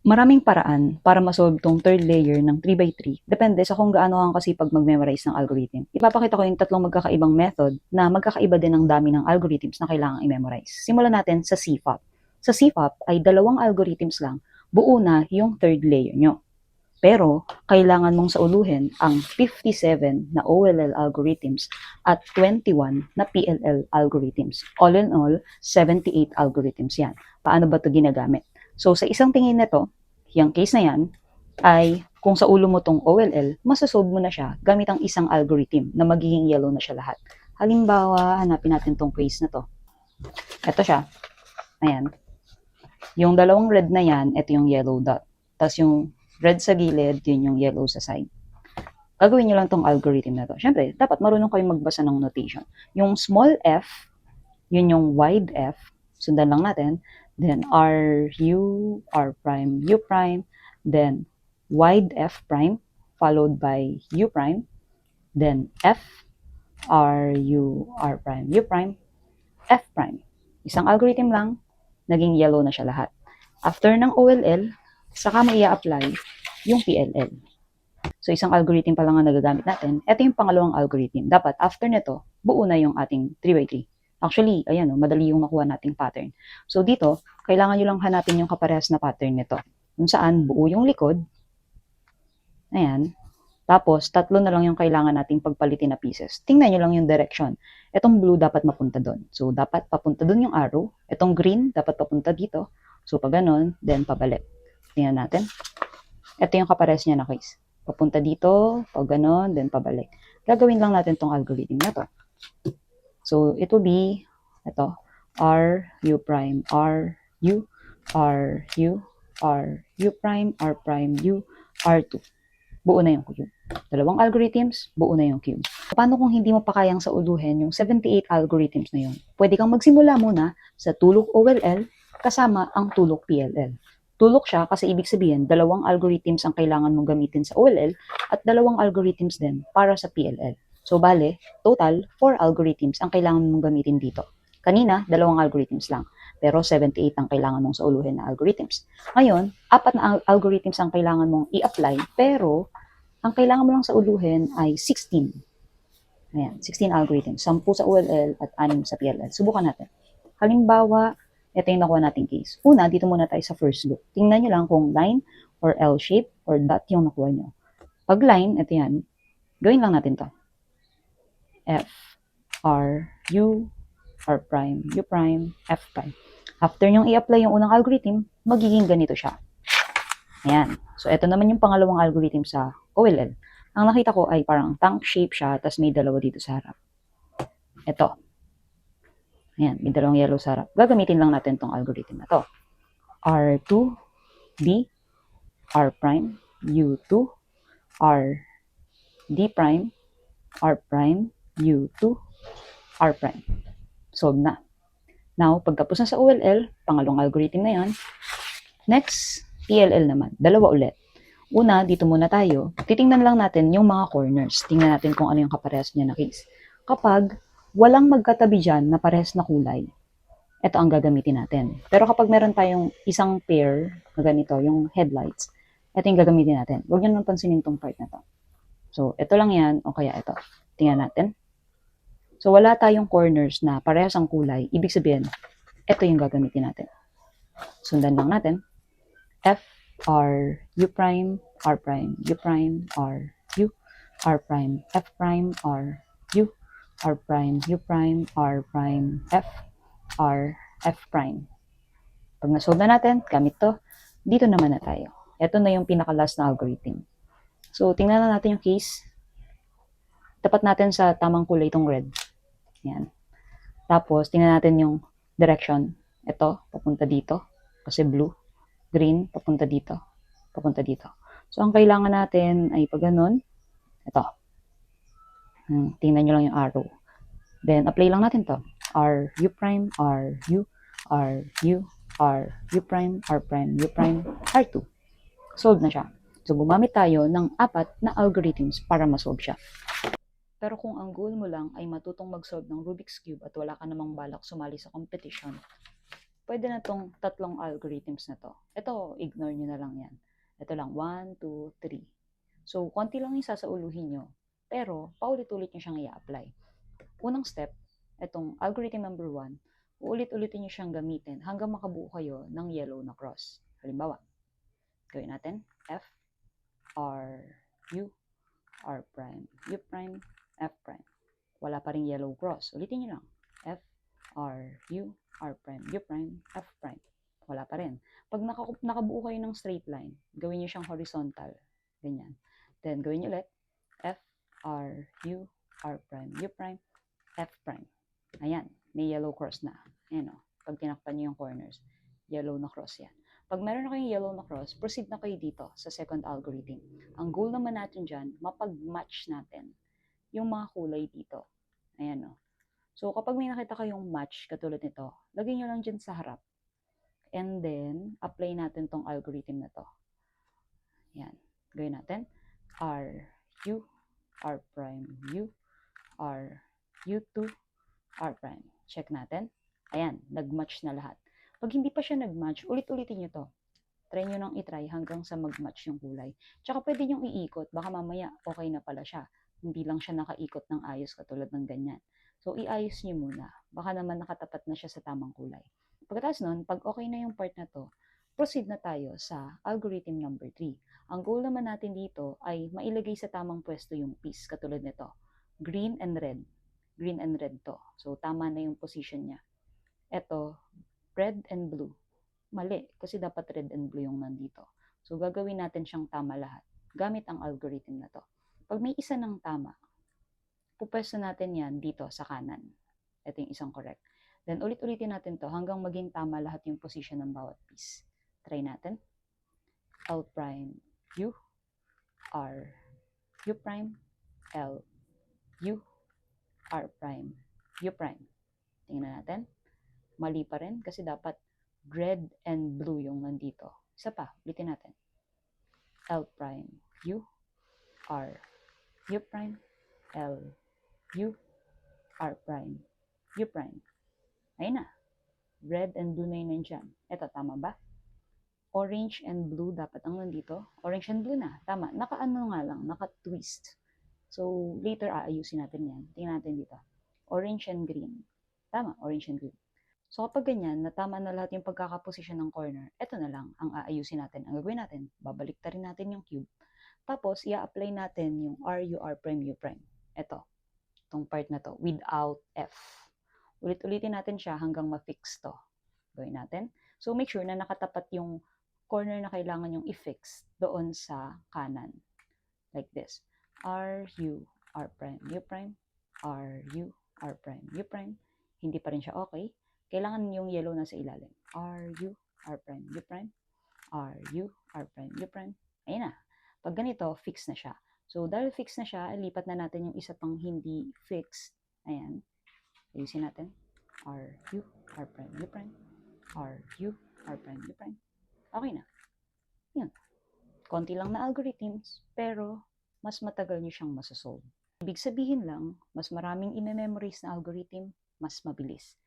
Maraming paraan para ma-solve tong third layer ng 3x3. Depende sa kung gaano kang kasipag mag-memorize ng algorithm. Ipapakita ko yung tatlong magkakaibang method na magkakaiba din ng dami ng algorithms na kailangang i-memorize. Simulan natin sa CFOP. Sa CFOP ay dalawang algorithms lang, buo na yung third layer nyo. Pero, kailangan mong sauluhin ang 57 na OLL algorithms at 21 na PLL algorithms. All in all, 78 algorithms yan. Paano ba ito ginagamit? So, sa isang tingin na to, yung case na yan, ay kung sa ulo mo tong OLL, masasolve mo na siya gamit ang isang algorithm na magiging yellow na siya lahat. Halimbawa, hanapin natin tong case na to. Ito siya. Ayan. Yung dalawang red na yan, ito yung yellow dot. Tapos yung red sa gilid, yun yung yellow sa side. Gagawin nyo lang tong algorithm na to. Siyempre, dapat marunong kayong magbasa ng notation. Yung small f, yun yung wide f. Sundan lang natin. Then R, U, R prime, U prime. Then wide f prime, followed by U prime. Then F, R, U, R prime, U prime, F prime. Isang algorithm lang, naging yellow na siya lahat. After ng OLL, saka mo i-apply yung PLL. So, isang algorithm pa lang ang nagagamit natin. Ito yung pangalawang algorithm. Dapat, after nito, buo na yung ating 3x3. Actually, ayan, madali yung makuha nating pattern. So, dito, kailangan nyo lang hanapin yung kaparehas na pattern nito. Kung saan, buo yung likod. Ayan. Tapos, tatlo na lang yung kailangan nating pagpalitin na pieces. Tingnan nyo lang yung direction. Itong blue dapat mapunta doon. So, dapat papunta doon yung arrow. Itong green, dapat papunta dito. So, pag ganun, then pabalik. Tingnan natin. Ito yung kapares niya na case. Papunta dito, pag ganun, then pabalik. Gagawin lang natin tong algorithm na to. So, it will be, ito, R, U prime, R, U, R, U, R, U prime, R prime, U, R2. Buo na yung cube. Dalawang algorithms, buo na yung cube. Paano kung hindi mo pa kayang sauluhin yung 78 algorithms na yun? Pwede kang magsimula muna sa tulok OLL kasama ang tulok PLL. Tulok siya kasi ibig sabihin, dalawang algorithms ang kailangan mong gamitin sa OLL at dalawang algorithms din para sa PLL. So, bale, total, 4 algorithms ang kailangan mong gamitin dito. Kanina, dalawang algorithms lang. Pero 78 ang kailangan mong sauluhin na algorithms. Ngayon, 4 na algorithms ang kailangan mong i-apply, pero ang kailangan mo lang sauluhin ay 16. Ayan, 16 algorithms. 10 sa OLL at 6 sa PLL. Subukan natin. Halimbawa, ito yung nakuha nating case. Una, dito muna tayo sa first loop. Tingnan nyo lang kung line or L shape or dot yung nakuha nyo. Pag line, ito yan. Gawin lang natin to. F, R, U, R prime, U prime, F prime. After nyong i-apply yung unang algorithm, magiging ganito siya. Ayan. So, ito naman yung pangalawang algorithm sa OLL. Ang nakita ko ay parang tank shape siya, tapos may dalawa dito sa harap. Ito. Ayan, may dalawang yellow sa harap. Gagamitin lang natin tong algorithm na to. R2, D, R prime, U2, R, D prime, R prime, U2, R prime. Solve na. Now, pagkapos na sa OLL, pangalawang algorithm na yan. Next, PLL naman. Dalawa ulit. Una, dito muna tayo. Titingnan lang natin yung mga corners. Tingnan natin kung ano yung kaparehas niya na case. Kapag walang magkatabi dyan na parehas na kulay, ito ang gagamitin natin. Pero kapag meron tayong isang pair na ganito, yung headlights, ito yung gagamitin natin. Huwag nyo nang pansinin tong part na to. So, ito lang yan, o kaya ito. Tingnan natin. So, wala tayong corners na parehas ang kulay. Ibig sabihin, ito yung gagamitin natin. Sundan lang natin. F, R, U prime, R prime, U prime, R, U, R prime, F prime, R, U, R prime, U prime, R prime, F, R, F prime. Pag nasolve na natin, gamit to, dito naman na tayo. Ito na yung pinaka-last na algorithm. So, tingnan na natin yung case. Tapat natin sa tamang kulay itong red. Yan. Tapos, tingnan natin yung direction. Ito, papunta dito. Kasi blue. Green, papunta dito. Papunta dito. So, ang kailangan natin ay pag ganun, ito. Tingnan nyo lang yung arrow. Then, apply lang natin to. R, U prime, R, U, R, U, R, U prime, R prime, U prime, R2. Solve na siya. So, gumamit tayo ng 4 na algorithms para masolve siya. Pero kung ang goal mo lang ay matutong mag-solve ng Rubik's Cube at wala ka namang balak sumali sa competition, pwede na tong tatlong algorithms na to. Ito, ignore nyo na lang yan. Ito lang, 1, 2, 3. So, konti lang yung sasauluhin nyo, pero paulit-ulit nyo siyang i-apply. Unang step, itong algorithm number 1, uulit-ulitin nyo siyang gamitin hanggang makabuo kayo ng yellow na cross. Halimbawa, gawin natin, F, R, U, R prime, U prime, F prime. Wala pa rin yellow cross. Ulitin nyo lang, F, R, U, R prime, U prime, F prime. Wala pa rin. Pag nakabuo kayo ng straight line, gawin nyo siyang horizontal. Ganyan. Then, gawin nyo ulit, F, R, U, R prime, U prime, F prime. Ayan, may yellow cross na. Ayan o, pag tinakpan nyo yung corners, yellow na cross yan. Pag meron na kayong yellow na cross, proceed na kayo dito sa second algorithm. Ang goal naman natin dyan, mapag-match natin yung mga kulay dito. Ayan o. So, kapag may nakita kayong match katulad nito, lagay nyo lang dyan sa harap. And then, apply natin tong algorithm na to. Ayan. Gawin natin. R, U, R prime, U, R, U2, R prime. Check natin. Ayan, nag-match na lahat. Pag hindi pa siya nag-match, ulit-ulitin nyo to. Try nyo nang itry hanggang sa mag-match yung kulay. Tsaka pwede nyo iikot. Baka mamaya okay na pala siya. Hindi lang siya nakaikot ng ayos katulad ng ganyan. So, iayos nyo muna. Baka naman nakatapat na siya sa tamang kulay. Pagkatapos nun, pag okay na yung part na to, proceed na tayo sa algorithm number 3. Ang goal naman natin dito ay mailagay sa tamang pwesto yung piece katulad nito. Green and red. Green and red to. So, tama na yung position niya. Ito, red and blue. Mali, kasi dapat red and blue yung nandito. So, gagawin natin siyang tama lahat gamit ang algorithm na to. Pag may isa ng tama, pupwesto natin yan dito sa kanan. Ito yung isang correct. Then, ulit-ulitin natin to hanggang maging tama lahat yung position ng bawat piece. Try natin. L prime, U, R, U prime, L, U, R prime, U prime. Tingnan natin. Mali pa rin kasi dapat red and blue yung nandito. Isa pa, ulitin natin. L prime, U, R, U prime, L, U, R prime, U prime. Ayun na. Red and blue na yun nandyan. Ito, tama ba? Orange and blue dapat ang nandito. Orange and blue na. Tama. Naka-ano nga lang, naka-twist. So, later aayusin natin yan. Tingnan natin dito. Orange and green. Tama, orange and green. So, kapag ganyan, natama na lahat yung pagkakaposisyon ng corner, eto na lang ang aayusin natin. Ang gagawin natin, babaliktarin natin yung cube. Tapos, i-apply natin yung R, U, R prime, U prime. Eto, itong part na to, without F. Ulit-ulitin natin siya hanggang ma-fix to. Gawin natin. So, make sure na nakatapat yung corner na kailangan yung i-fix doon sa kanan. Like this. R, U, R prime, U prime, R, U, R prime, U prime. Hindi pa rin siya okay. Kailangan yung yellow na sa ilalim. R, U, R prime, U prime, R, U, R prime, U prime. Ayun na. Pag ganito, fix na siya. So, dahil fix na siya, lipat na natin yung isa pang hindi fixed. Ayan. Ayusin natin. R, U, R prime, U prime, R, U, R prime, U prime. Okay na. Yun. Konti lang na algorithms, pero mas matagal nyo siyang masasolve. Ibig sabihin lang, mas maraming i-memorize na algorithm, mas mabilis.